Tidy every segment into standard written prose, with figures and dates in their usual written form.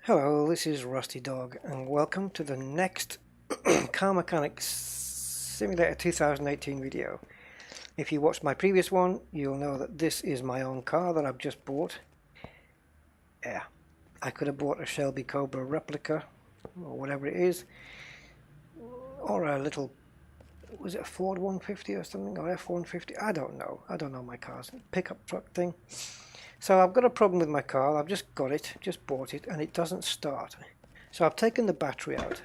Hello, this is Rusty Dog, and welcome to the next Car Mechanics Simulator 2018 video. If you watched my previous one, you'll know that this is my own car that I've just bought. Yeah, I could have bought a Shelby Cobra replica, or whatever it is, or a little, was it a Ford 150 or something, or F-150? I don't know my cars. Pickup truck thing. So I've got a problem with my car. I've just got it, just bought it, and it doesn't start. So I've taken the battery out,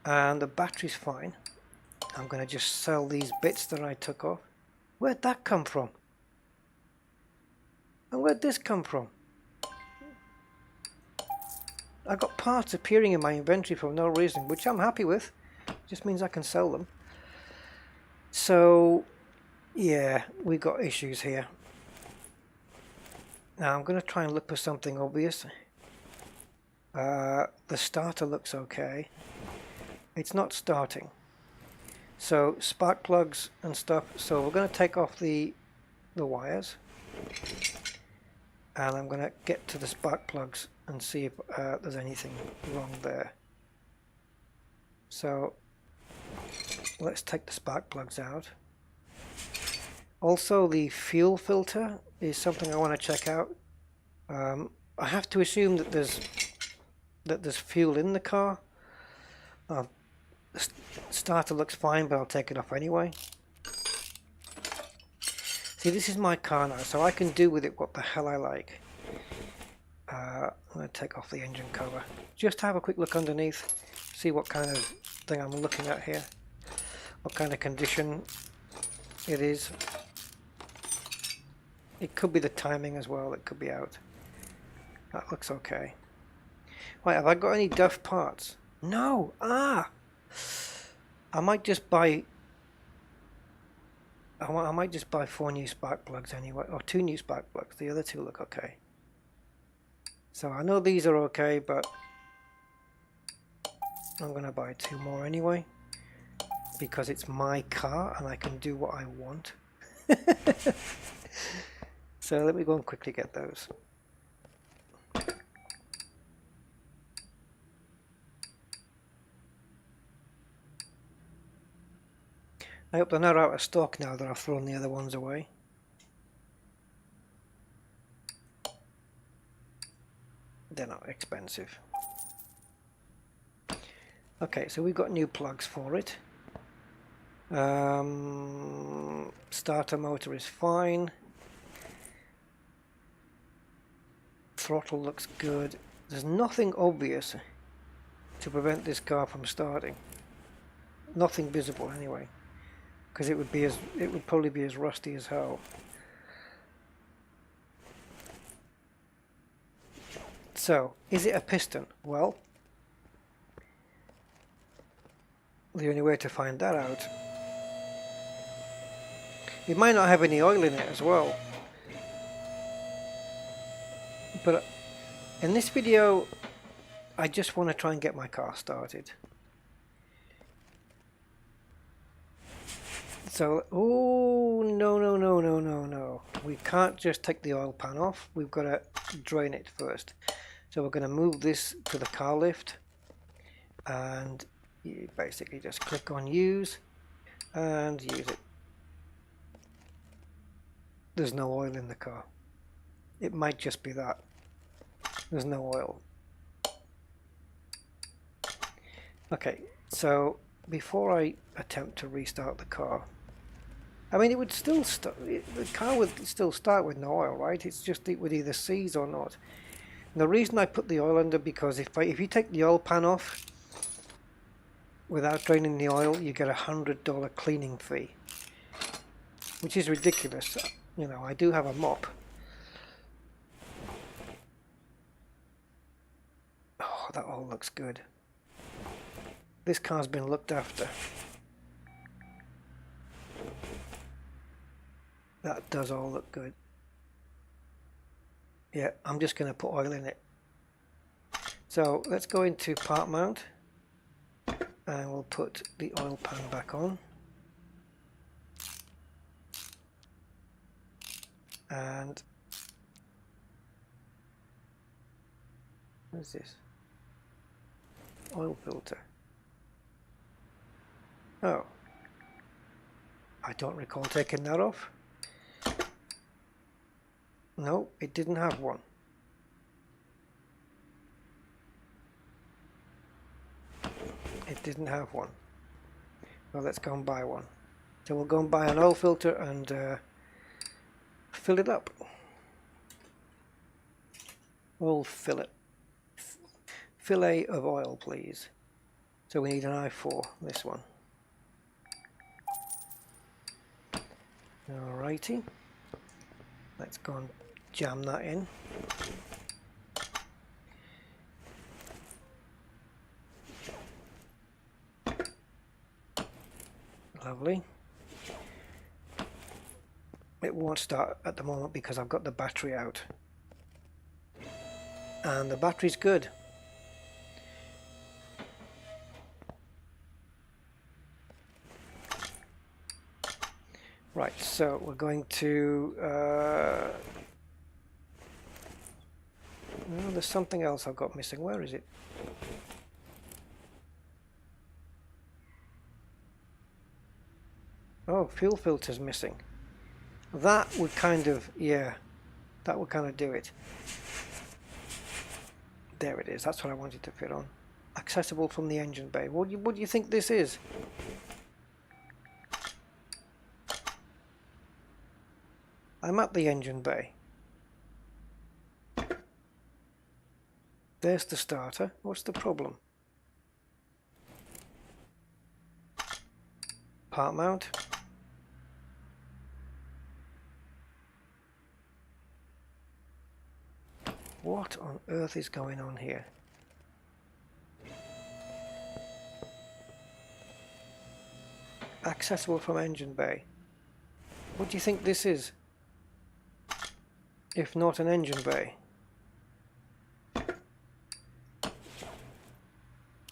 and the battery's fine. I'm going to just sell these bits that I took off. Where'd that come from? And where'd this come from? I got parts appearing in my inventory for no reason, which I'm happy with. Just means I can sell them. So, yeah, we've got issues here. Now I'm going to try and look for something obvious. The starter looks okay. It's not starting. So spark plugs and stuff. So we're going to take off the wires, and I'm going to get to the spark plugs and see if there's anything wrong there. So let's take the spark plugs out. Also, the fuel filter is something I want to check out. I have to assume that there's fuel in the car. The starter looks fine, but I'll take it off anyway. See, this is my car now, so I can do with it what the hell I like. I'm going to take off the engine cover. Just have a quick look underneath, see what kind of thing I'm looking at here. What kind of condition it is. It could be the timing as well, it could be out. That looks okay. Right, have I got any duff parts? No! I might just buy... I might just buy 4 new spark plugs anyway, or 2 new spark plugs. The other 2 look okay. So I know these are okay, but I'm going to buy 2 more anyway, because it's my car and I can do what I want. So let me go and quickly get those. I hope they're not out of stock now that I've thrown the other ones away. They're not expensive. Okay, so we've got new plugs for it. Starter motor is fine. Throttle looks good. There's nothing obvious to prevent this car from starting. Nothing visible anyway, because it would probably be as rusty as hell. So, is it a piston? Well, the only way to find that out, it might not have any oil in it as well. But in this video, I just want to try and get my car started. So, oh, no. We can't just take the oil pan off. We've got to drain it first. So we're going to move this to the car lift. And you basically just click on use and use it. There's no oil in the car. It might just be that. There's no oil. Okay, so before I attempt to restart the car, I mean, it would still start. The car would still start with no oil, right? It's just it would either seize or not. And the reason I put the oil under, because if you take the oil pan off without draining the oil, you get $100 cleaning fee, which is ridiculous. You know, I do have a mop. Oh, that all looks good. This car's been looked after. That does all look good. Yeah, I'm just going to put oil in it. So let's go into part mount, and we'll put the oil pan back on. And What is this? Oil filter. Oh. I don't recall taking that off. No, it didn't have one. It didn't have one. Well, let's go and buy one. So we'll go and buy an oil filter and fill it up. Oil fillet. Fillet of oil, please. So we need an I4, this one. Alrighty. Let's go and jam that in. Lovely. It won't start at the moment because I've got the battery out. And the battery's good. Right, so we're going to... no, there's something else I've got missing. Where is it? Oh, fuel filter's missing. That would kind of, yeah, that would kind of do it. There it is, that's what I wanted to fit on. Accessible from the engine bay. What do you think this is? I'm at the engine bay. There's the starter. What's the problem? Part mount. What on earth is going on here? Accessible from engine bay. What do you think this is? If not an engine bay.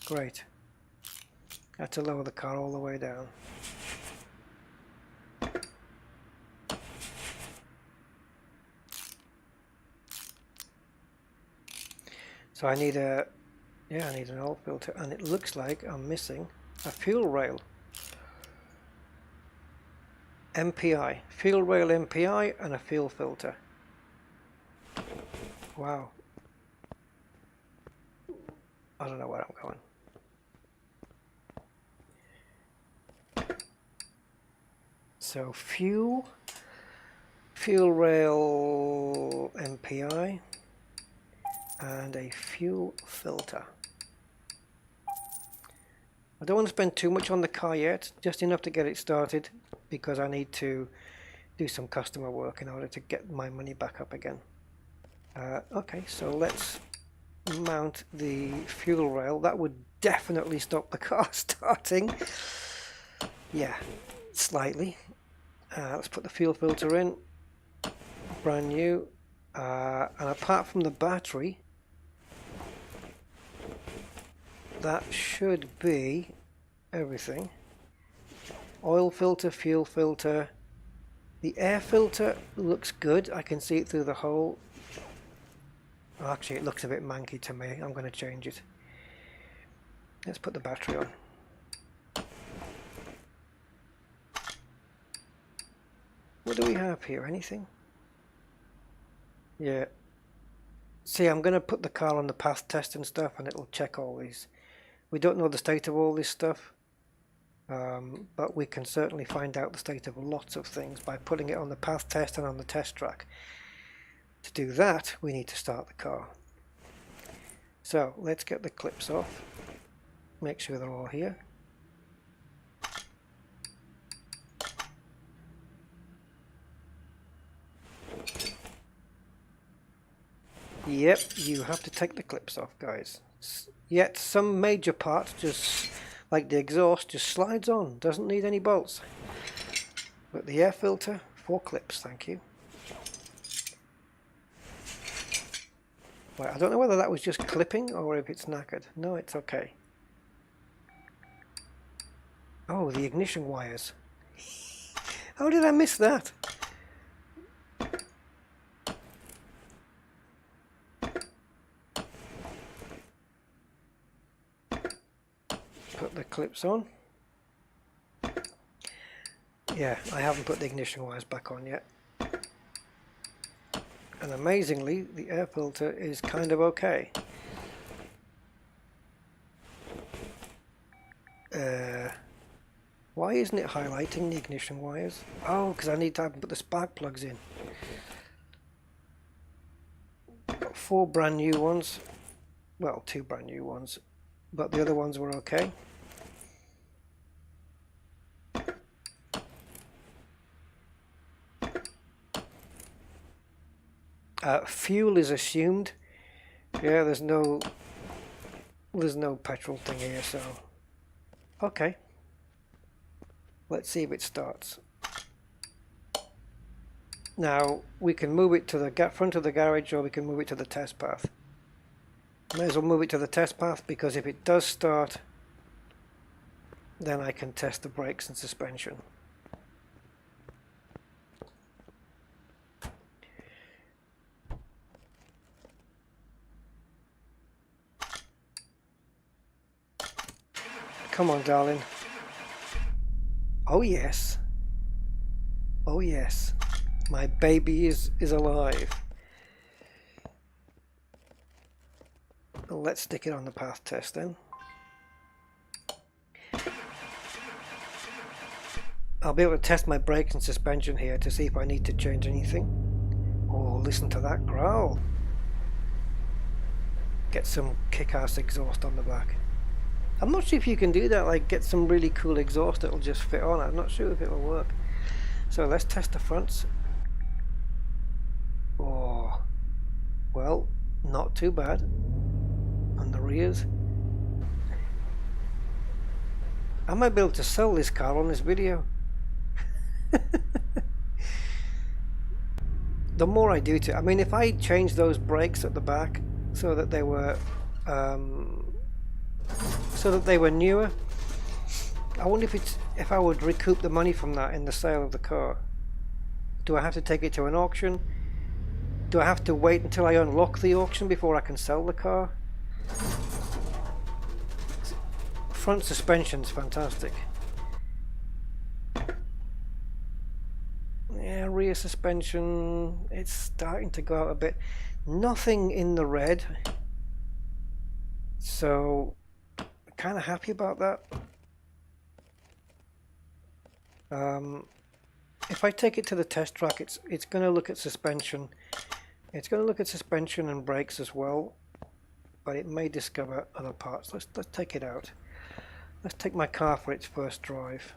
Great. I had to lower the car all the way down. So I need a, yeah, I need an oil filter, and it looks like I'm missing a fuel rail. MPI, fuel rail MPI, and a fuel filter. Wow. I don't know where I'm going. So fuel rail MPI, and a fuel filter. I don't want to spend too much on the car yet, just enough to get it started, because I need to do some customer work in order to get my money back up again. Okay, so let's mount the fuel rail. That would definitely stop the car starting. Yeah, slightly. Let's put the fuel filter in, brand new, and apart from the battery, that should be everything. Oil filter, fuel filter, the air filter looks good. I can see it through the hole. Oh, actually, it looks a bit manky to me. I'm going to change it. Let's put the battery on. What do we have here? Anything? Yeah. See, I'm going to put the car on the path test and stuff, and it'll check all these. We don't know the state of all this stuff, but we can certainly find out the state of lots of things by putting it on the path test and on the test track. To do that, we need to start the car. So let's get the clips off. Make sure they're all here. Yep, you have to take the clips off, guys. Yet some major part, just like the exhaust, just slides on, doesn't need any bolts. But the air filter, 4 clips, thank you. Right, I don't know whether that was just clipping or if it's knackered. No, it's okay. Oh, the ignition wires. How did I miss that? the clips on. Yeah, I haven't put the ignition wires back on yet. And amazingly, the air filter is kind of okay. Why isn't it highlighting the ignition wires? Oh, because I need to put the spark plugs in. Got 4 brand new ones. Well, 2 brand new ones, but the other ones were okay. Fuel is assumed. Yeah, there's no petrol thing here, so okay. Let's see if it starts. Now we can move it to the front of the garage, or we can move it to the test path. May as well move it to the test path, because if it does start, then I can test the brakes and suspension. Come on, darling. Oh yes. Oh yes. My baby is alive. Well, let's stick it on the path test then. I'll be able to test my brakes and suspension here to see if I need to change anything. Oh, listen to that growl. Get some kick-ass exhaust on the back. I'm not sure if you can do that, like get some really cool exhaust that'll just fit on. I'm not sure if it'll work. So let's test the fronts. Oh, well, not too bad. And the rears. I might be able to sell this car on this video. The more I do to it, I mean, if I change those brakes at the back so that they were newer, I wonder if I would recoup the money from that in the sale of the car. Do I have to take it to an auction? Do I have to wait until I unlock the auction before I can sell the car? Front suspension's fantastic. Yeah, rear suspension, it's starting to go out a bit. Nothing in the red, so kind of happy about that. If I take it to the test track, it's going to look at suspension. It's going to look at suspension and brakes as well, but it may discover other parts. Let's take it out. Let's take my car for its first drive.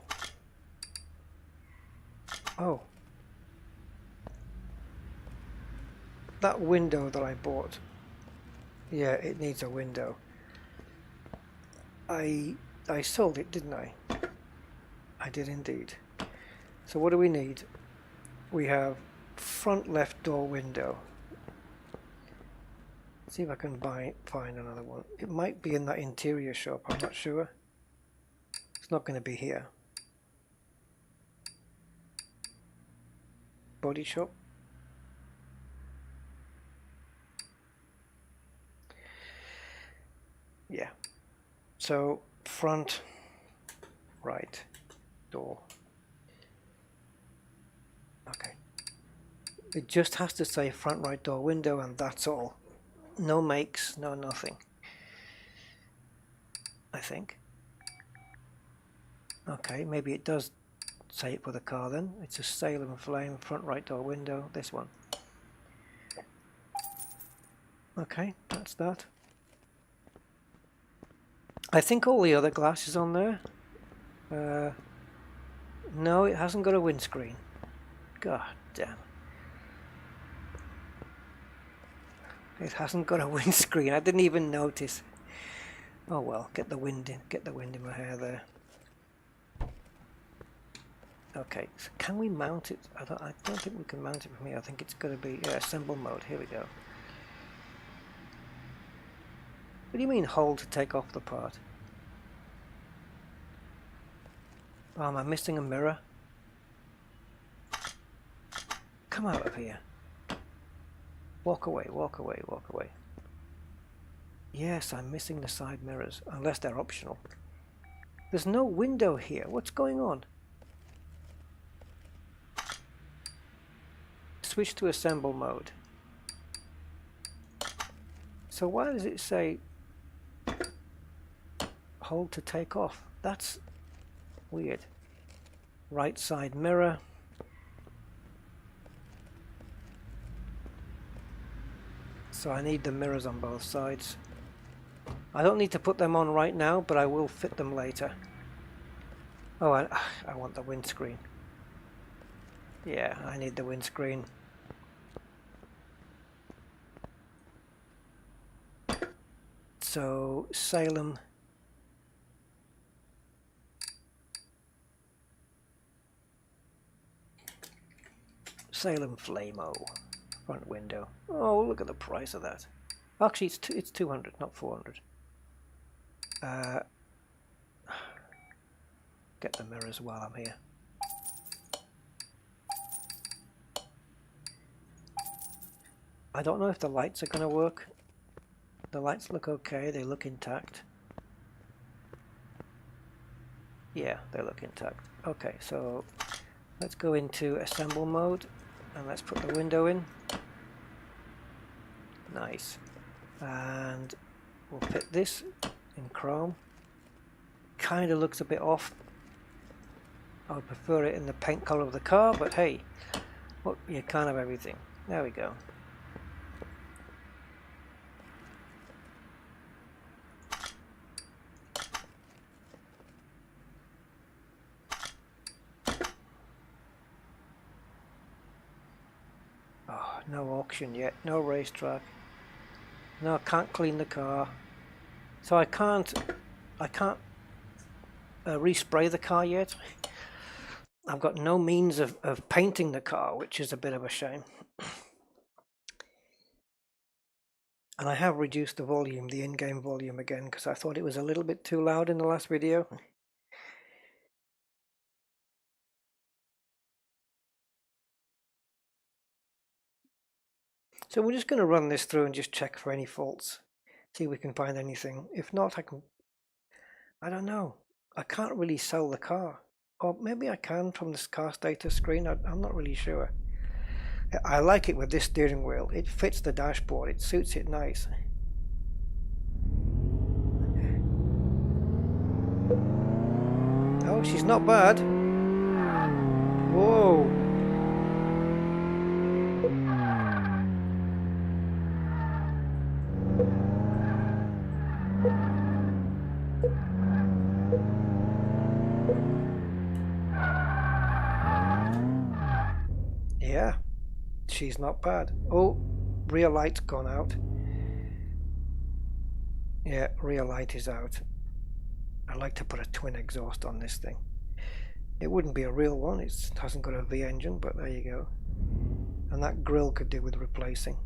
Oh, that window that I bought. Yeah, it needs a window. I sold it, didn't I? I did indeed. So what do we need? We have front left door window. Let's see if I can find another one. It might be in that interior shop, I'm not sure. It's not going to be here. Body shop. Yeah. So front right door. Okay. It just has to say front right door window, and that's all. No makes, no nothing. I think. Okay, maybe it does say it for the car then. It's a Salem Flame front right door window, this one. Okay, that's that. I think all the other glass is on there. No, it hasn't got a windscreen. God damn. It hasn't got a windscreen. I didn't even notice. Oh well, get the wind in my hair there. Okay, so can we mount it? I don't think we can mount it from here. I think it's got to be assemble mode. Here we go. What do you mean hold to take off the part? Oh, am I missing a mirror? Come out of here. Walk away, walk away, walk away. Yes, I'm missing the side mirrors, unless they're optional. There's no window here. What's going on? Switch to assemble mode. So why does it say hold to take off? That's weird. Right side mirror. So I need the mirrors on both sides. I don't need to put them on right now, but I will fit them later. Oh, I want the windscreen. Yeah, I need the windscreen. So, Salem. Salem Flamo. Front window. Oh, look at the price of that. Actually, it's 200, not 400. Get the mirrors while I'm here. I don't know if the lights are going to work. The lights look okay, they look intact. Yeah, they look intact. Okay, so let's go into assemble mode and let's put the window in. Nice. And we'll fit this in chrome. Kind of looks a bit off. I would prefer it in the paint color of the car, but hey, well, you can't have everything. There we go. Oh, no auction yet, no racetrack. No, I can't clean the car. So I can't respray the car yet. I've got no means of painting the car, which is a bit of a shame. And I have reduced the volume, the in-game volume again, because I thought it was a little bit too loud in the last video. So we're just going to run this through and just check for any faults. See if we can find anything. If not, I don't know. I can't really sell the car. Or maybe I can from this car status screen. I'm not really sure. I like it with this steering wheel. It fits the dashboard. It suits it nice. Oh, she's not bad. Whoa. Yeah, she's not bad. Oh, rear light's gone out. Yeah, rear light is out. I'd like to put a twin exhaust on this thing. It wouldn't be a real one, it hasn't got a V engine, but there you go. And that grille could do with replacing.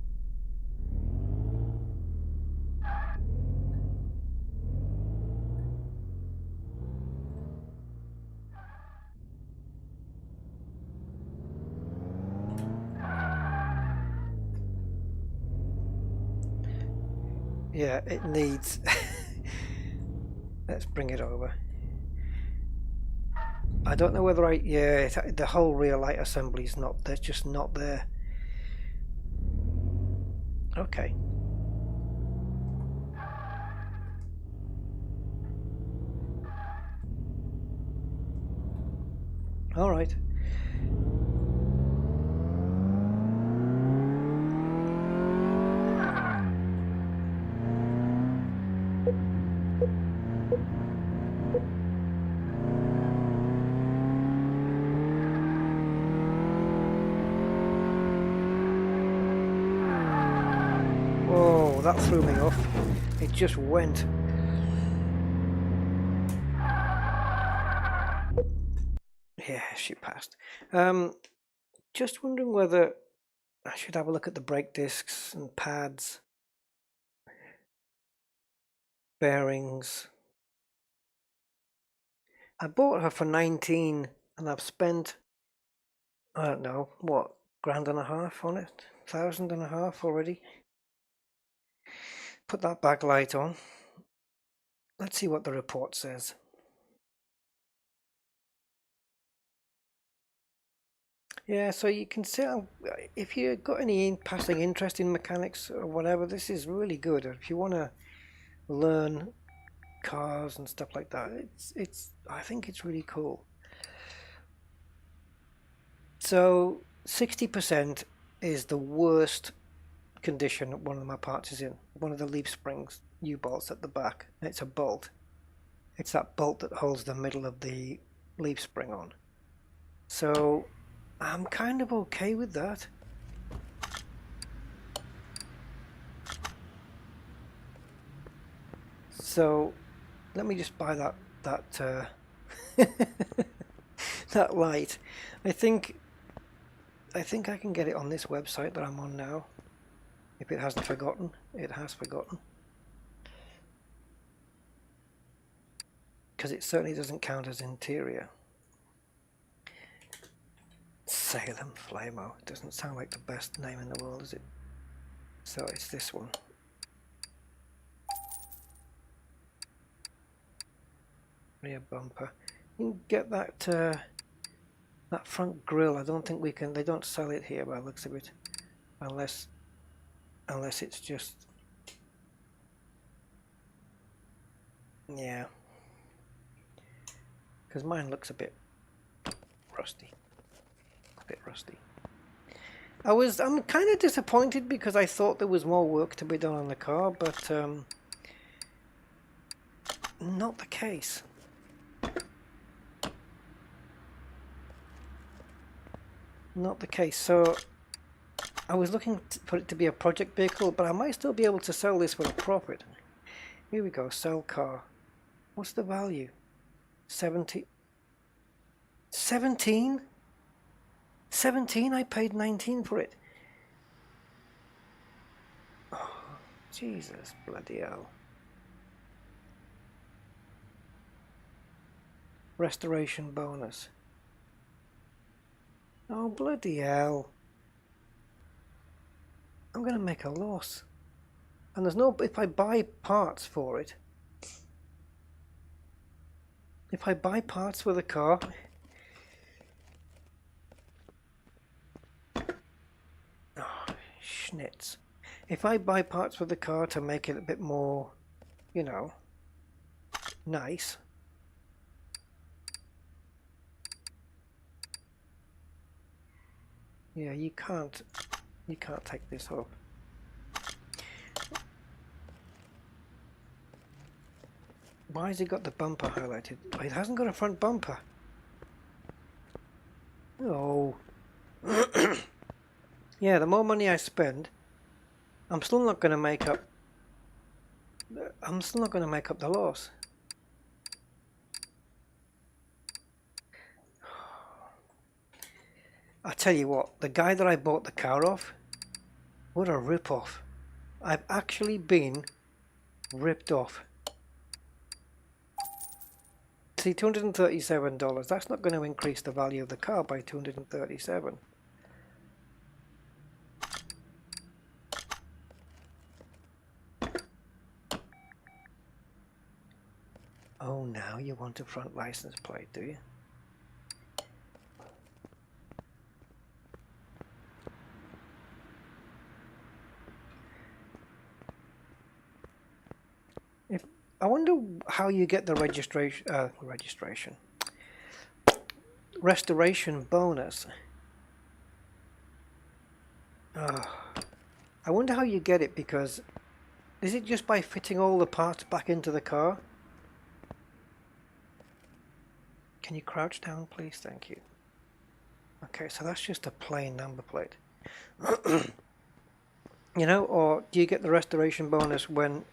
Yeah, it needs... Let's bring it over. I don't know whether yeah, the whole rear light assembly is not, that's just not there. Okay. All right. Whoa, that threw me off. It just went. Yeah, she passed. Just wondering whether I should have a look at the brake discs and pads, bearings. I bought her for 19 and I've spent, I don't know, what, £1,500 on it? £1,500 already? Put that backlight on. Let's see what the report says. Yeah, so you can see if you've got any passing interest in mechanics or whatever, this is really good. If you want to learn cars and stuff like that, I think it's really cool. So 60% is the worst condition one of my parts is in. One of the leaf springs, U-bolts at the back. It's a bolt. It's that bolt that holds the middle of the leaf spring on. So I'm kind of okay with that. So let me just buy that that light. I think I can get it on this website that I'm on now. If it hasn't forgotten, it has forgotten. Because it certainly doesn't count as interior. Salem Flamo. It doesn't sound like the best name in the world, is it? So it's this one. Rear bumper. You can get that that front grille. I don't think we can. They don't sell it here by the looks of it, unless it's just, yeah. Because mine looks a bit rusty. A bit rusty. I'm kind of disappointed because I thought there was more work to be done on the car, but not the case. Not the case. So I was looking for it to be a project vehicle, but I might still be able to sell this with a profit. Here we go, sell car. What's the value? 17? 17? 17? I paid 19 for it. Oh, Jesus bloody hell. Restoration bonus. Oh bloody hell. I'm going to make a loss. And there's no, if I buy parts for it, if I buy parts for the car, oh, schnitz. If I buy parts for the car to make it a bit more, you know, nice, yeah, you can't take this off. Why has it got the bumper highlighted? Oh, it hasn't got a front bumper. Oh. Yeah, the more money I spend, I'm still not going to make up the loss. I tell you what, the guy that I bought the car off, what a rip-off. I've actually been ripped off. See, $237, that's not going to increase the value of the car by $237. Oh, now you want a front license plate, do you? I wonder how you get the restoration bonus. I wonder how you get it, because is it just by fitting all the parts back into the car? Can you crouch down, please? Thank you. Okay, so that's just a plain number plate. You know, or do you get the restoration bonus when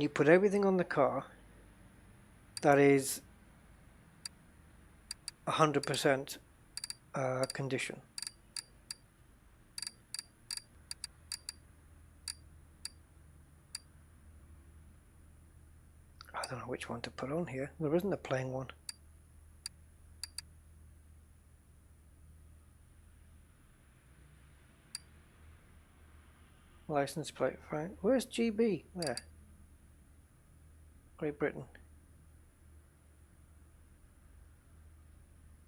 you put everything on the car that is 100% condition? I don't know which one to put on here. There isn't a plain one. License plate, right? Where's GB? There. Great Britain.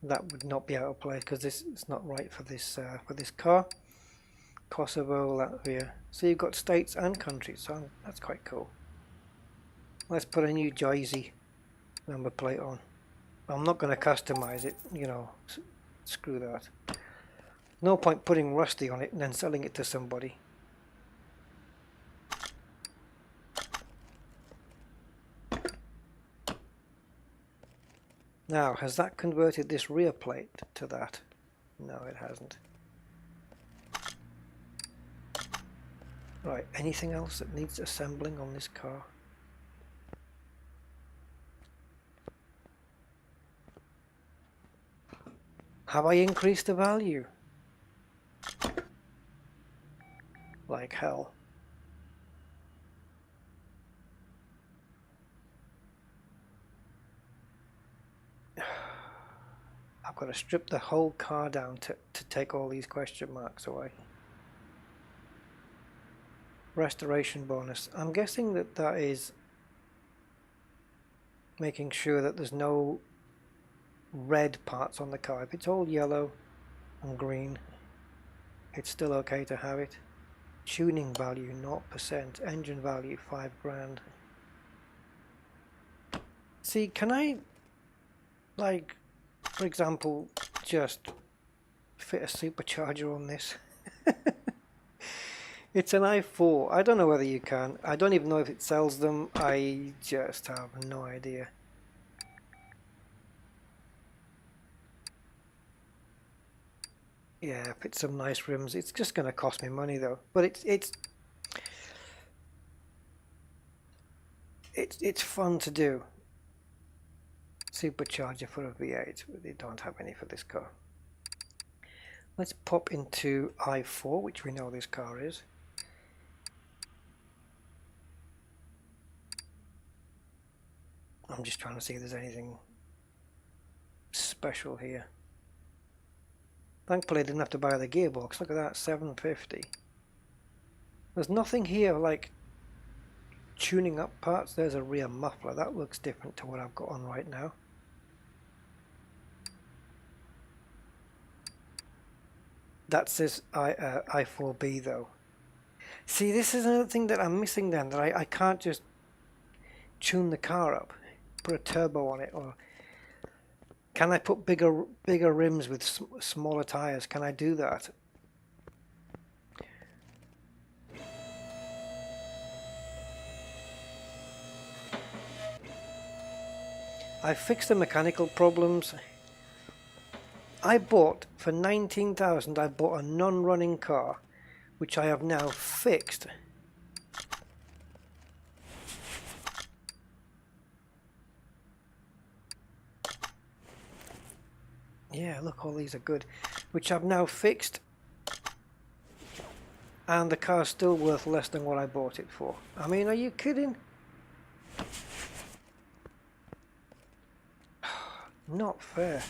that would not be out of place because this is not right for this car. Kosovo, Latvia. So you've got states and countries, so that's quite cool. Let's put a new Jersey number plate on. I'm not going to customize it, you know, screw that. No point putting Rusty on it and then selling it to somebody. Now, has that converted this rear plate to that? No, it hasn't. Right, anything else that needs assembling on this car? Have I increased the value? Like hell. I've got to strip the whole car down to take all these question marks away. Restoration bonus. I'm guessing that is making sure that there's no red parts on the car. If it's all yellow and green, it's still okay to have it. Tuning value 0%, engine value 5 grand. See, can I, like, for example, just fit a supercharger on this? It's an i4. I don't know whether you can. I don't even know if it sells them. I just have no idea. Yeah, fit some nice rims. It's just going to cost me money though. But it's fun to do. Supercharger for a V8. They don't have any for this car. Let's pop into i4, which we know this car is. I'm just trying to see if there's anything special here. Thankfully I didn't have to buy the gearbox. Look at that, 750. There's nothing here like tuning up parts. There's a rear muffler. That looks different to what I've got on right now. That says i4B though. See, this is another thing that I'm missing then, that I can't just tune the car up, put a turbo on it, or can I put bigger rims with smaller tires? Can I do that? I fixed the mechanical problems. I bought, for 19,000, I bought a non-running car, which I have now fixed. Yeah, look, all these are good. Which I've now fixed. And the car's still worth less than what I bought it for. I mean, are you kidding? Not fair.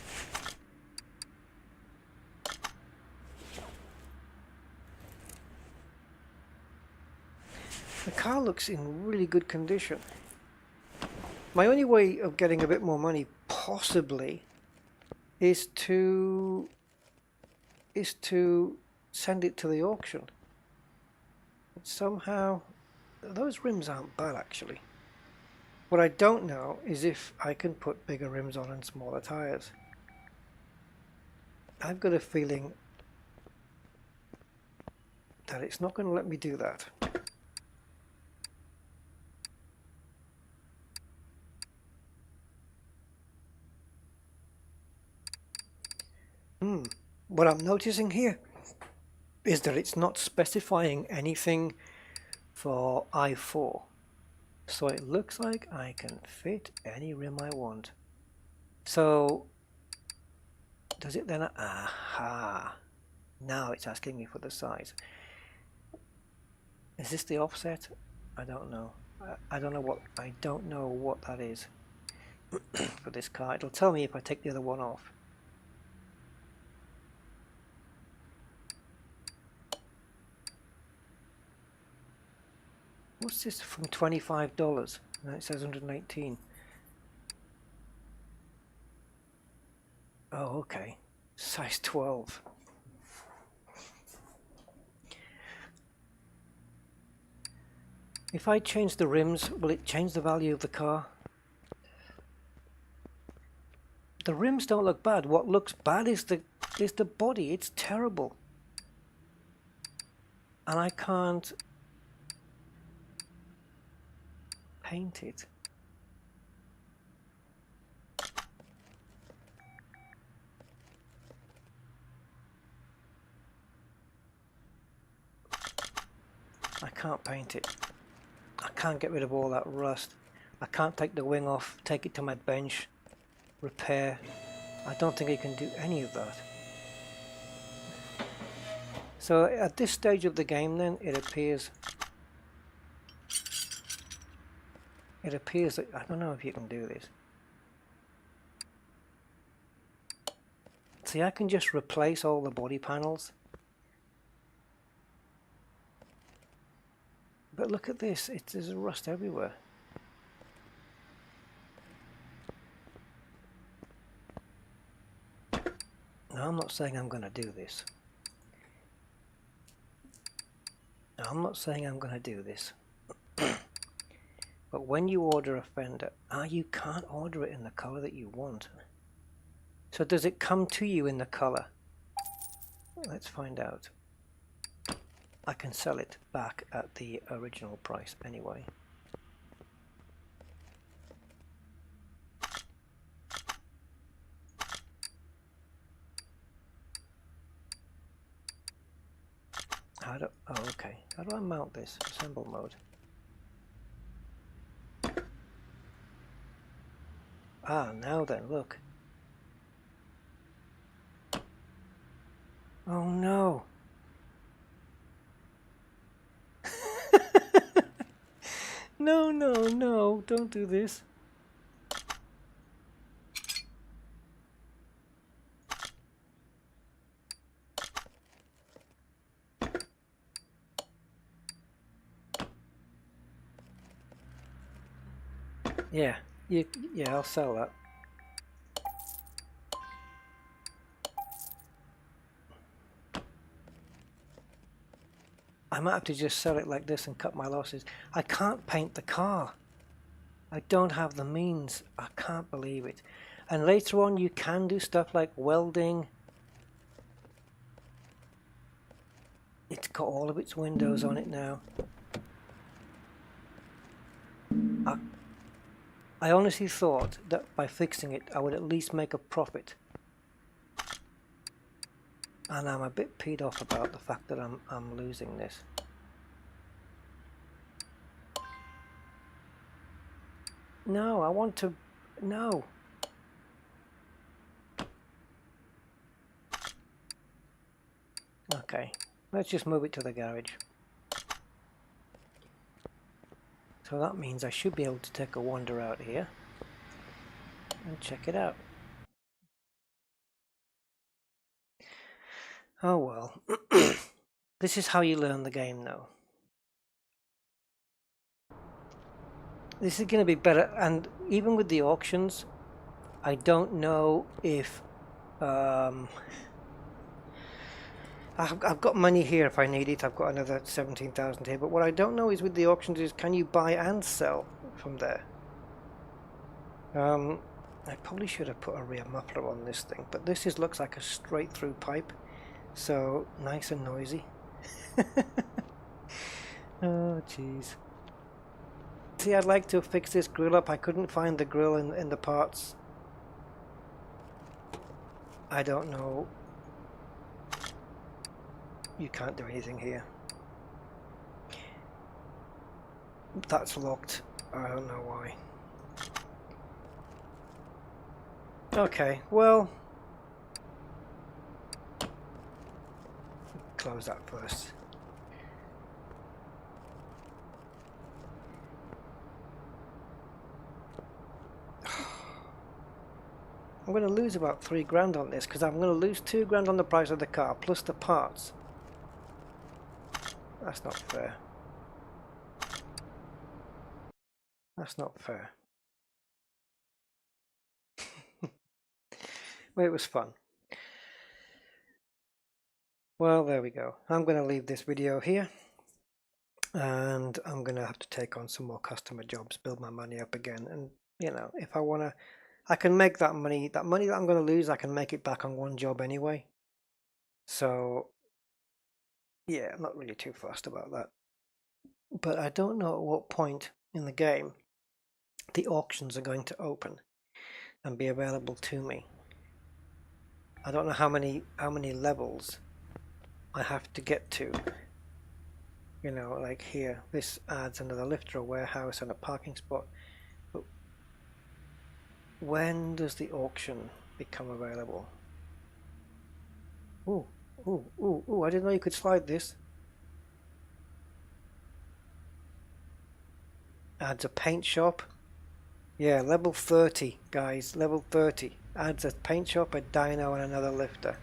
The car looks in really good condition. My only way of getting a bit more money, possibly, is to send it to the auction. But somehow, those rims aren't bad actually. What I don't know is if I can put bigger rims on and smaller tires. I've got a feeling that it's not going to let me do that. What I'm noticing here is that it's not specifying anything for i4. So it looks like I can fit any rim I want. So does it then? Aha! Now it's asking me for the size. Is this the offset? I don't know. I don't know what that is for this car. It'll tell me if I take the other one off. What's this from $25? No, it says 118. Oh, okay. Size 12. If I change the rims, will it change the value of the car? The rims don't look bad. What looks bad is the body. It's terrible. And I can't paint it. I can't paint it. I can't get rid of all that rust. I can't take the wing off, take it to my bench, repair. I don't think I can do any of that. So at this stage of the game then, it appears that, I don't know if you can do this. See, I can just replace all the body panels. But look at this, there's rust everywhere. Now, I'm not saying I'm going to do this. I'm not saying I'm going to do this. But when you order a fender, you can't order it in the color that you want. So does it come to you in the color? Let's find out. I can sell it back at the original price anyway. Oh, okay. How do I mount this? Assemble mode. Now then, look. Oh no. No, don't do this. Yeah, I'll sell that. I might have to just sell it like this and cut my losses. I can't paint the car. I don't have the means. I can't believe it. And later on you can do stuff like welding. It's got all of its windows on it now. I honestly thought that by fixing it I would at least make a profit. And I'm a bit peed off about the fact that I'm losing this. No, I want to... No. Okay, let's just move it to the garage. So that means I should be able to take a wander out here and check it out. Oh well. This is how you learn the game though. This is going to be better, and even with the auctions, I don't know if I've got money here if I need it. I've got another 17,000 here, but what I don't know is with the auctions is, can you buy and sell from there? I probably should have put a rear muffler on this thing, but this looks like a straight through pipe, so nice and noisy. Oh jeez. See, I'd like to fix this grill up. I couldn't find the grill in the parts. I don't know. You can't do anything here. That's locked. I don't know why. Okay, well, close that first. I'm going to lose about 3 grand on this because I'm going to lose 2 grand on the price of the car plus the parts. That's not fair. That's not fair. Well, it was fun. Well, there we go. I'm going to leave this video here, and I'm going to have to take on some more customer jobs, build my money up again. And you know, if I want to, I can make that money that I'm going to lose, I can make it back on one job anyway. So yeah, I'm not really too fussed about that. But I don't know at what point in the game the auctions are going to open and be available to me. I don't know how many levels I have to get to. You know, like here, this adds another lift or a warehouse and a parking spot. But when does the auction become available? Ooh, ooh, ooh, ooh, I didn't know you could slide this. Adds a paint shop. Yeah, level 30, guys, level 30. Adds a paint shop, a dyno, and another lifter.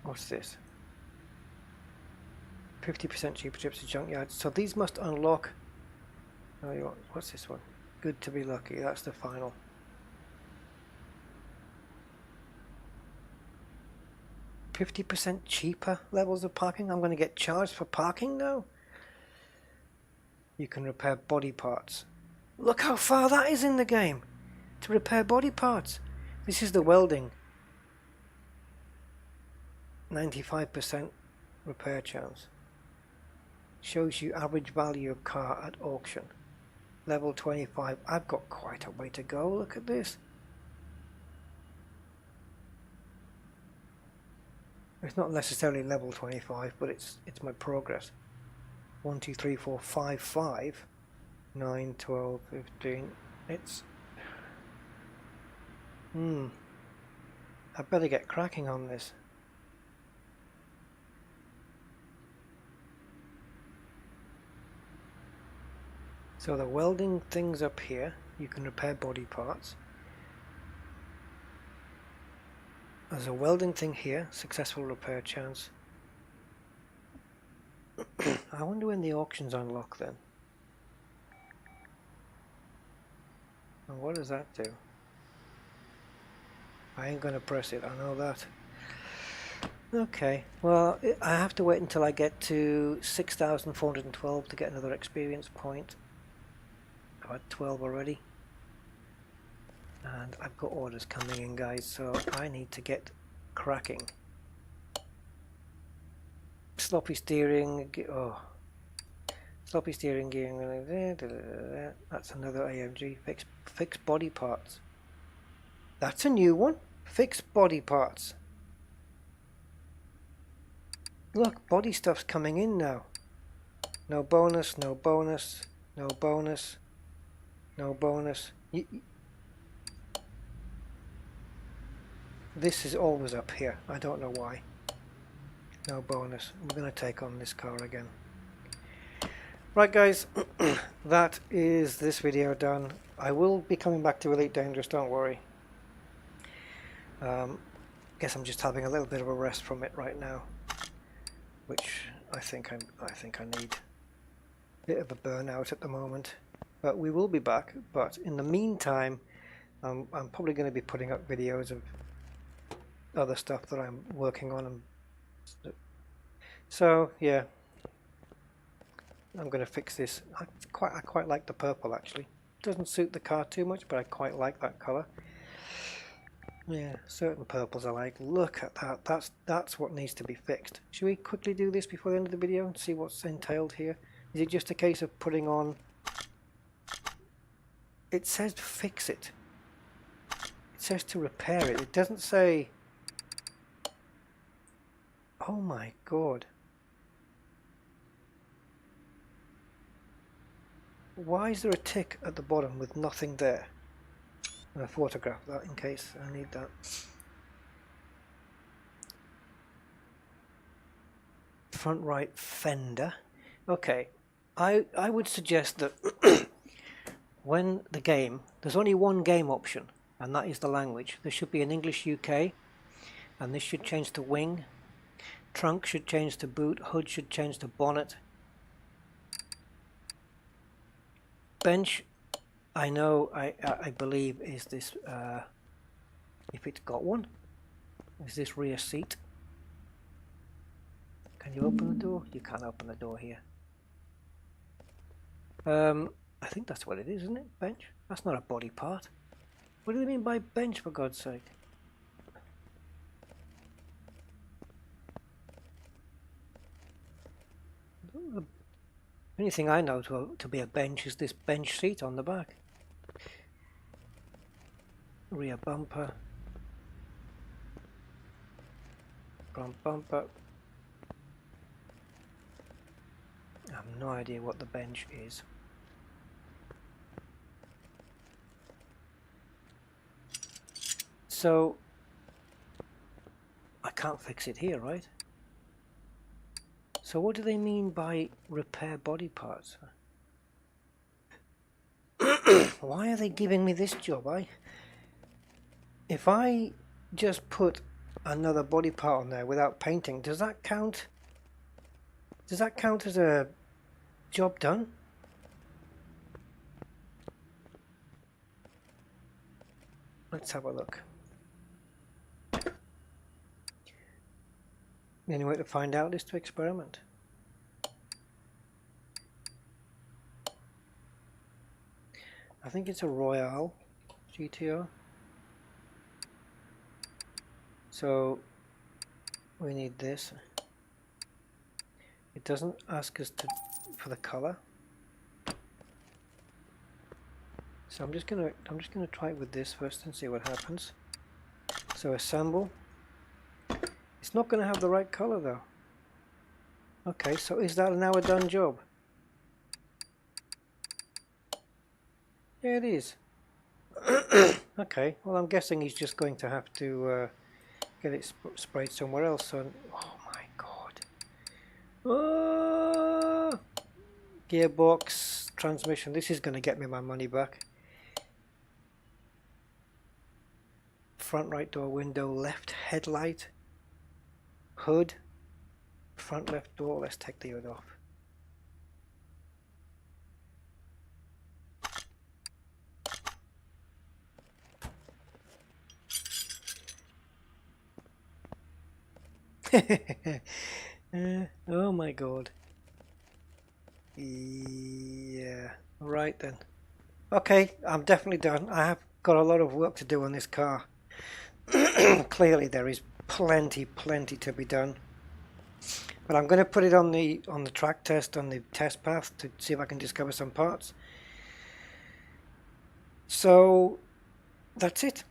What's this? 50% cheaper trips to junkyards. So these must unlock. Oh, what's this one? Good to be lucky. That's the final. %50 cheaper levels of parking. I'm going to get charged for parking now. You can repair body parts. Look how far that is in the game to repair body parts. This is the welding. 95% repair chance. Shows you average value of car at auction. Level 25. I've got quite a way to go. Look at this. It's not necessarily level 25, but it's my progress. 1, 2, 3, 4, 5, 5, 9, 12, 15. It's I better get cracking on this. So the welding thing's up here. You can repair body parts. There's a welding thing here. Successful repair chance. I wonder when the auctions unlock then. And what does that do? I ain't gonna press it, I know that. Okay, well, I have to wait until I get to 6,412 to get another experience point. I've had 12 already. And I've got orders coming in, guys, so I need to get cracking. Sloppy steering, sloppy steering gear. That's another AMG. Fix body parts. That's a new one. Fix body parts. Look, body stuff's coming in now. No bonus, no bonus, no bonus, no bonus. This is always up here. I don't know why. No bonus. We're going to take on this car again. Right, guys, that is this video done. I will be coming back to Elite Dangerous, don't worry. Guess I'm just having a little bit of a rest from it right now, which I think I need. A bit of a burnout at the moment, but we will be back. But in the meantime, I'm probably going to be putting up videos of other stuff that I'm working on, and so yeah, I'm going to fix this. I quite like the purple actually. Doesn't suit the car too much, but I quite like that color. Yeah, certain purples I like. Look at that. That's what needs to be fixed. Should we quickly do this before the end of the video and see what's entailed here? Is it just a case of putting on? It says fix it. It says to repair it. It doesn't say. Oh my god. Why is there a tick at the bottom with nothing there? I'm going to photograph that in case I need that. Front right fender. Okay, I would suggest that when the game, there's only one game option, and that is the language. There should be an English UK, and this should change to wing. Trunk should change to boot. Hood should change to bonnet. Bench I know, I believe is this, if it's got one, is this rear seat. Can you open the door? You can't open the door here. I think that's what it is, isn't it? Bench? That's not a body part. What do they mean by bench, for God's sake? The only thing I know to be a bench is this bench seat on the back. Rear bumper. Front bumper. I have no idea what the bench is. So I can't fix it here, right? So what do they mean by repair body parts? Why are they giving me this job? If I just put another body part on there without painting, does that count? Does that count as a job done? Let's have a look. The only way to find out is to experiment. I think it's a Royale GTR. So we need this. It doesn't ask us for the color. So I'm just gonna try it with this first and see what happens. So assemble. It's not gonna have the right color though. Okay, so is that now a done job? Yeah, it is. Okay, well I'm guessing he's just going to have to get it sprayed somewhere else. So, oh my god. Oh! Gearbox, transmission, this is going to get me my money back. Front right door window, left headlight, hood, front left door. Let's take the hood off. Oh my god. Yeah, right then. Okay, I'm definitely done. I have got a lot of work to do on this car. Clearly there is plenty to be done. But I'm going to put it on the track test, on the test path, to see if I can discover some parts. So that's it.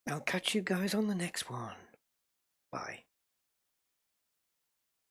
I'll catch you guys on the next one. Bye.